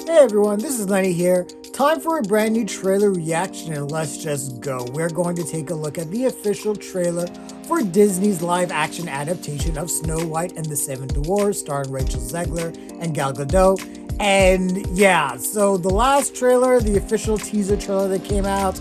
Hey everyone, this is Lenny here. Time for a brand new trailer reaction and let's just go. We're going to take a look at the official trailer for Disney's live action adaptation of Snow White and the Seven Dwarfs starring Rachel Zegler and Gadot. And yeah, so the last trailer, the official teaser trailer that came out,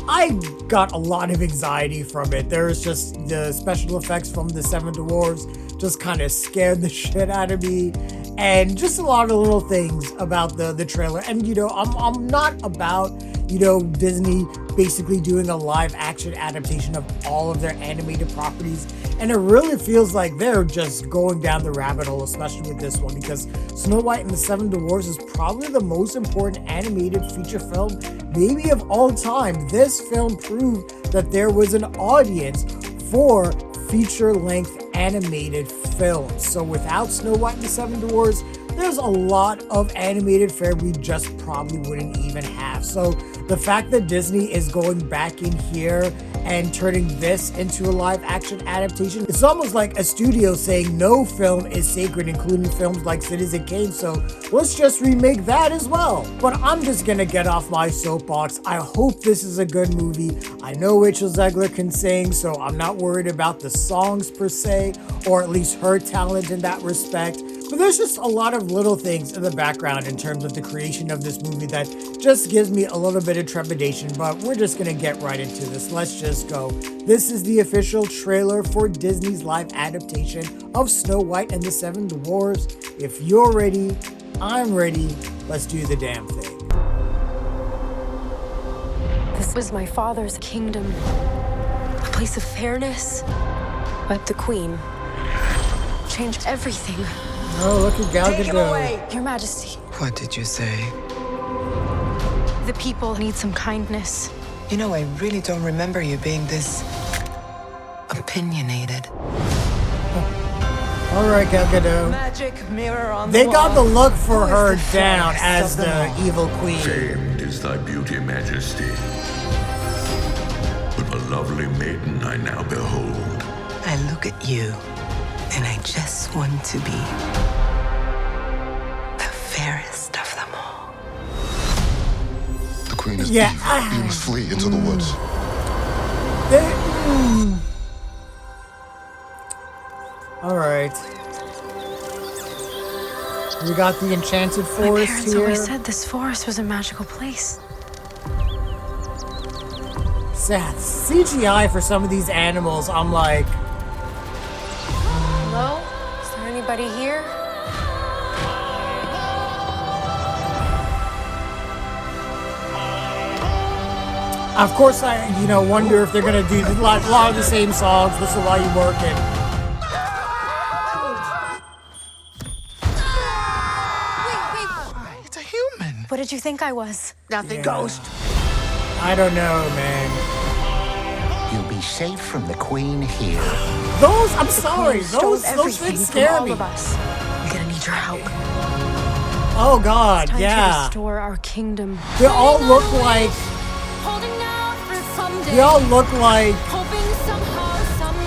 I got a lot of anxiety from it. There's just the special effects from the Seven Dwarfs just kind of scared the shit out of me. And just a lot of little things about the trailer. And, I'm not about, Disney basically doing a live action adaptation of all of their animated properties. And it really feels like they're just going down the rabbit hole, especially with this one, because Snow White and the Seven Dwarfs is probably the most important animated feature film, maybe of all time. This film proved that there was an audience for feature-length animated films. So without Snow White and the Seven Dwarfs, there's a lot of animated fare we just probably wouldn't even have. So the fact that Disney is going back in here and turning this into a live action adaptation, it's almost like a studio saying no film is sacred, including films like Citizen Kane, so let's just remake that as well. But I'm just gonna get off my soapbox. I hope this is a good movie. I know Rachel Zegler can sing, so I'm not worried about the songs per se, or at least her talent in that respect. But there's just a lot of little things in the background in terms of the creation of this movie that just gives me a little bit of trepidation, but we're just gonna get right into this. Let's just go. This is the official trailer for Disney's live adaptation of Snow White and the Seven Dwarfs. If you're ready, I'm ready. Let's do the damn thing. This was my father's kingdom, a place of fairness, but the Queen changed everything. Oh, look at Gal Gadot. Your Majesty, What did you say? the people need some kindness. You know, I really don't remember you being this opinionated. All right, Gal Gadot. Magic mirror on They the got the wall. look for Who her is the down fairest as of them the all? evil queen. Famed is thy beauty, Majesty. But a lovely maiden I now behold. I look at you, and I just want to be the fairest of them all. The queen is Yeah. evil. You must flee into the woods. All right. We got the enchanted My forest parents here. always said this forest was a magical place. Sad. CGI for some of these animals, I'm like, Hello? Is there anybody here? of course I, wonder if they're gonna do a lot of the same songs. This is why you working. It's a human. What did you think I was? Nothing, Yeah. ghost. I don't know, man. You'll be safe from the queen here. Those, I'm sorry, Queen stole those everything things from scare all me. of us. We're gonna need your help. Oh God, Time to yeah. restore our kingdom. They all look like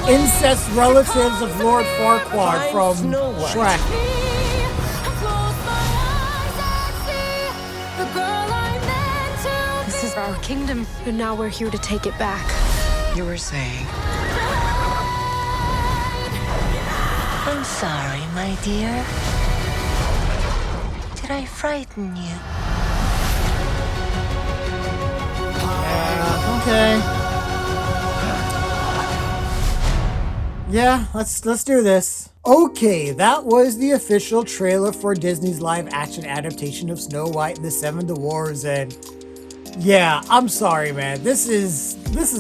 incest relatives of Lord Farquaad from Shrek. This is our kingdom, and now we're here to take it back. You were saying. I'm sorry, my dear. Did I frighten you? Okay. Yeah, let's do this. Okay, that was the official trailer for Disney's live action adaptation of Snow White and the Seven Dwarfs, and yeah, I'm sorry, man. This is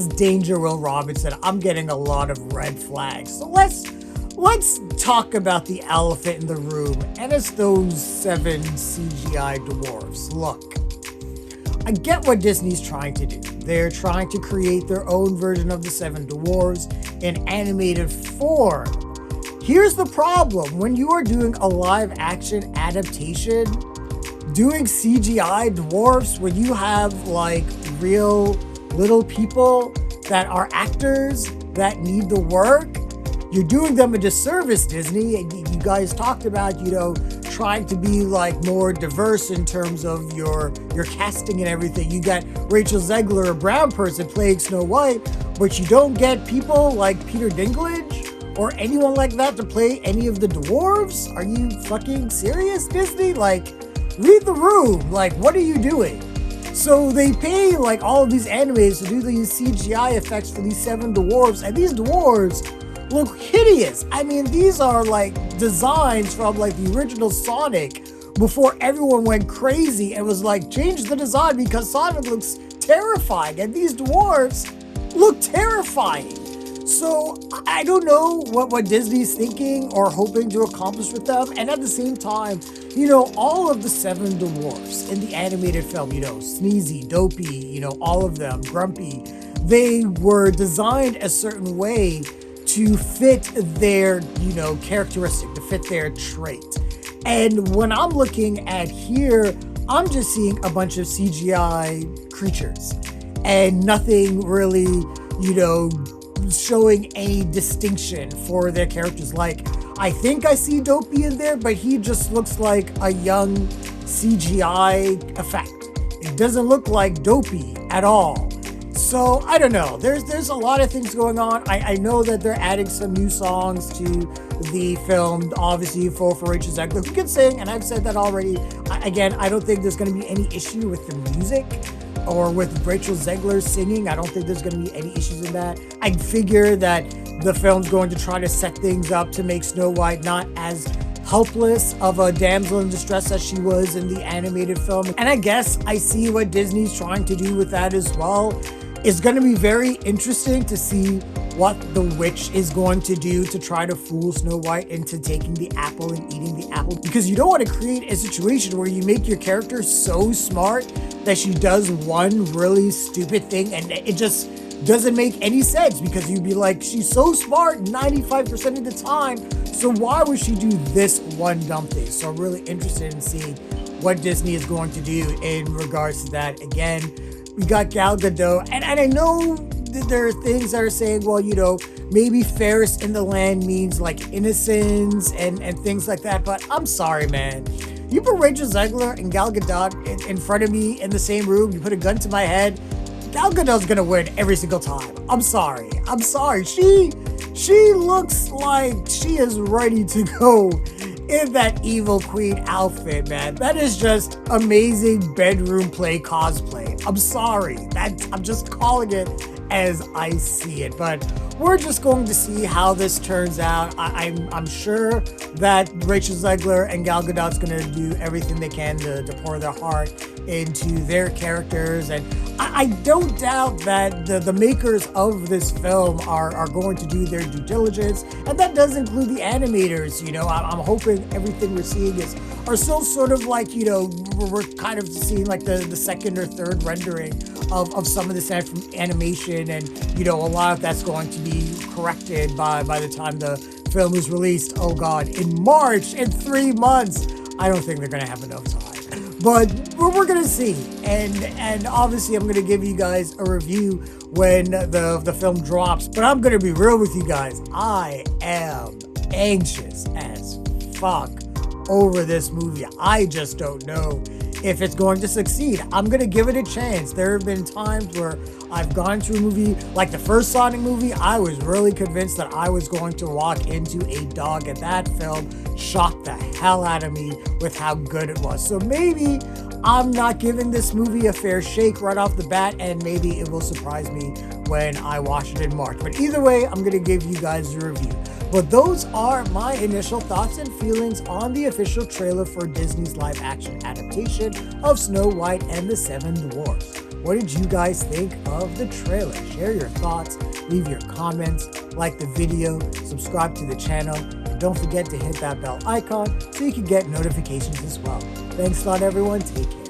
Danger Will Robinson. I'm getting a lot of red flags. So let's talk about the elephant in the room, and it's those 7 CGI dwarfs. Look, I get what Disney's trying to do. They're trying to create their own version of the Seven Dwarfs in animated form. Here's the problem. When you are doing a live action adaptation, doing CGI dwarfs, when you have like real little people that are actors that need the work, you're doing them a disservice, Disney. You guys talked about, trying to be like more diverse in terms of your casting and everything. You got Rachel Zegler, a brown person, playing Snow White, but you don't get people like Peter Dinklage or anyone like that to play any of the dwarves? Are you fucking serious, Disney? Like, read the room. Like, what are you doing? So they pay like all of these animators to do these CGI effects for these 7 dwarves, and these dwarves look hideous. I mean, these are like designs from like the original Sonic before everyone went crazy and was like, change the design because Sonic looks terrifying, and these dwarves look terrifying. So I don't know what Disney's thinking or hoping to accomplish with them. And at the same time, you know, all of the 7 dwarfs in the animated film, you know, Sneezy, Dopey, you know, all of them, Grumpy, they were designed a certain way to fit their, you know, characteristic, to fit their trait. And when I'm looking at here, I'm just seeing a bunch of CGI creatures and nothing really, you know, showing any distinction for their characters. Like, I think I see Dopey in there, but he just looks like a young CGI effect. It doesn't look like Dopey at all. So I don't know. There's a lot of things going on. I know that they're adding some new songs to the film, obviously for Rachel Zegler, who can sing, and I've said that already. Again, I don't think there's going to be any issue with the music or with Rachel Zegler singing. I don't think there's going to be any issues in that. I figure that the film's going to try to set things up to make Snow White not as helpless of a damsel in distress as she was in the animated film. And I guess I see what Disney's trying to do with that as well. It's going to be very interesting to see what the witch is going to do to try to fool Snow White into taking the apple and eating the apple. Because you don't want to create a situation where you make your character so smart that she does one really stupid thing and it just doesn't make any sense, because you'd be like, she's so smart 95% of the time, so why would she do this one dumb thing? So I'm really interested in seeing what Disney is going to do in regards to that. Again, we got Gal Gadot, and I know that there are things that are saying, well, you know, maybe fairest in the land means like innocence and things like that, but I'm sorry, man. You put Rachel Zegler and Gal Gadot in front of me in the same room, you put a gun to my head, Gal Gadot's gonna win every single time. I'm sorry. She looks like she is ready to go in that evil queen outfit, man. That is just amazing bedroom play cosplay. I'm sorry. I'm just calling it as I see it, but we're just going to see how this turns out. I'm sure that Rachel Zegler and Gal Gadot's going to do everything they can to pour their heart into their characters, and I don't doubt that the makers of this film are going to do their due diligence, and that does include the animators. You know, I'm hoping everything we're seeing are still sort of like, you know, we're kind of seeing like the second or third rendering of some of this animation, and you know, a lot of that's going to be corrected by the time the film is released. Oh God, in March, in 3 months. I don't think they're gonna have enough time, but we're gonna see. And obviously, I'm gonna give you guys a review when the film drops. But I'm gonna be real with you guys. I am anxious as fuck over this movie. I just don't know if it's going to succeed. I'm gonna give it a chance. There have been times where I've gone to a movie, like the first Sonic movie, I was really convinced that I was going to walk into a dog, and that film shocked the hell out of me with how good it was. So maybe I'm not giving this movie a fair shake right off the bat, and maybe it will surprise me when I watch it in March. But either way, I'm gonna give you guys a review. But those are my initial thoughts and feelings on the official trailer for Disney's live-action adaptation of Snow White and the Seven Dwarfs. What did you guys think of the trailer? Share your thoughts, leave your comments, like the video, subscribe to the channel, and don't forget to hit that bell icon so you can get notifications as well. Thanks a lot, everyone. Take care.